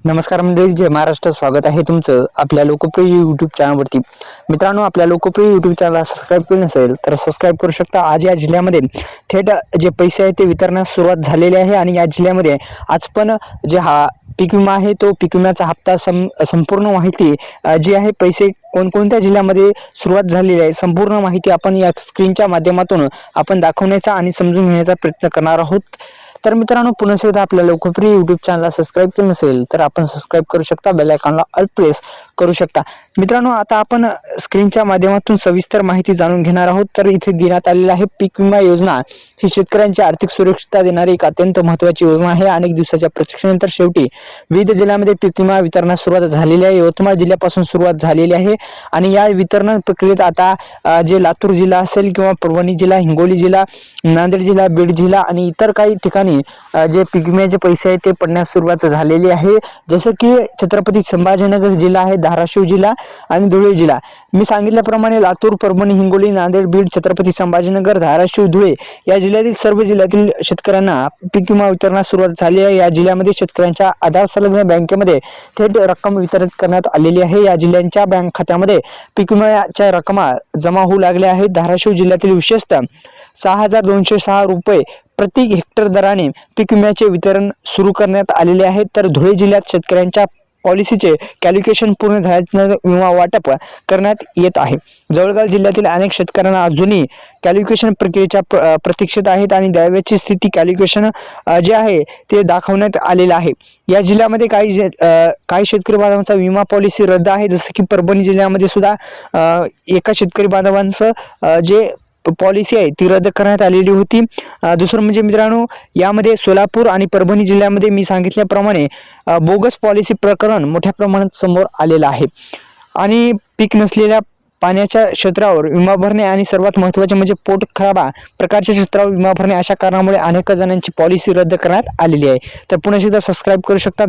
नमस्कार मंडळी, जय महाराष्ट्र. स्वागत आहे तुमचं आपल्या लोकप्रिय यूट्यूब चॅनलवरती. मित्रांनो, आपल्या लोकप्रिय यूट्यूब चॅनलला सबस्क्राईब केलं नसेल तर सबस्क्राईब करू शकता. आज या जिल्ह्यामध्ये थेट जे पैसे आहेत ते वितरणास सुरुवात झालेली आहे आणि या जिल्ह्यामध्ये आज पण जे पीक विमा आहे तो पीक विम्याचा हप्ता संपूर्ण माहिती जी आहे पैसे कोणकोणत्या जिल्ह्यामध्ये सुरुवात झालेली आहे संपूर्ण माहिती आपण या स्क्रीनच्या माध्यमातून आपण दाखवण्याचा आणि समजून घेण्याचा प्रयत्न करणार आहोत. तर मित्रांनो, पुन्हा एकदा आपल्या लोकप्रिय यूट्यूब चॅनलला सबस्क्राईब केलं नसेल तर आपण सबस्क्राईब करू शकता, बेल आयकॉनला ऑल प्रेस करू शकता. मित्रांनो, आता आपण स्क्रीनच्या माध्यमातून सविस्तर माहिती जाणून घेणार आहोत. तर इथे देण्यात आलेला आहे पीक विमा योजना ही शेतकऱ्यांची आर्थिक सुरक्षितता देणारी एक अत्यंत महत्त्वाची योजना आहे. अनेक दिवसाच्या प्रतीक्षेनंतर शेवटी विविध जिल्ह्यामध्ये पीक विमा वितरणास सुरुवात झालेली आहे. यवतमाळ जिल्ह्यापासून सुरुवात झालेली आहे आणि या वितरण प्रक्रियेत आता जे लातूर जिल्हा असेल किंवा परभणी जिल्हा, हिंगोली जिल्हा, नांदेड जिल्हा, बीड जिल्हा आणि इतर काही ठिकाणी जे पीक विम्याचे पैसे आहेत ते पडण्यास सुरुवात झालेली आहे. जसं की छत्रपती संभाजीनगर जिल्हा आहे, धाराशिव जिल्हा आणि धुळे जिल्हा. मी सांगितल्याप्रमाणे लातूर, परभणी, हिंगोली, नांदेड, बीड, छत्रपती संभाजीनगर, धाराशिव, धुळे या जिल्ह्यातील सर्व जिल्ह्यातील शेतकऱ्यांना पीक विमा वितरणास सुरुवात झाली आहे. या जिल्ह्यामध्ये शेतकऱ्यांच्या आधार संलग्न बँकेमध्ये थेट रक्कम वितरित करण्यात आलेली आहे. या जिल्ह्यांच्या बँक खात्यामध्ये पीक विम्याच्या रकमा जमा होऊ लागल्या आहेत. धाराशिव जिल्ह्यातील विशेषतः 6,206 रुपये प्रति हेक्टर दराने पीक विम्याचे वितरण सुरू करण्यात आलेले आहे. तर धुळे जिल्ह्यात शेतकऱ्यांच्या पॉलिसीचे कॅल्क्युलेशन पूर्ण झाल्यानंतर विमा वाटप करण्यात येत आहे. जळगाव जिल्ह्यातील अनेक शेतकऱ्यांना अजूनही कॅल्क्युलेशन प्रक्रियेच्या प्रतीक्षेत आहेत आणि द्याव्याची स्थिती कॅल्क्युलेशन जे आहे ते दाखवण्यात आलेलं आहे. या जिल्ह्यामध्ये काही शेतकरी बांधवांचा विमा पॉलिसी रद्द आहे. जसं की परभणी जिल्ह्यामध्ये सुद्धा एका शेतकरी बांधवांचं जे पॉलिसी आहे ती रद्द करण्यात आलेली होती. दुसरं म्हणजे मित्रांनो, यामध्ये सोलापूर आणि परभणी जिल्ह्यामध्ये मी सांगितल्याप्रमाणे बोगस पॉलिसी प्रकरण मोठ्या प्रमाणात समोर आलेलं आहे. आणि पीक नसलेल्या पाण्याच्या क्षेत्रावर विमा भरणे आणि सर्वात महत्त्वाचे म्हणजे पोट खराबा प्रकारच्या क्षेत्रावर विमा भरणे अशा कारणामुळे अनेक जणांची पॉलिसी रद्द करण्यात आलेली आहे. तर पुन्हा एकदा सबस्क्राईब करू शकता.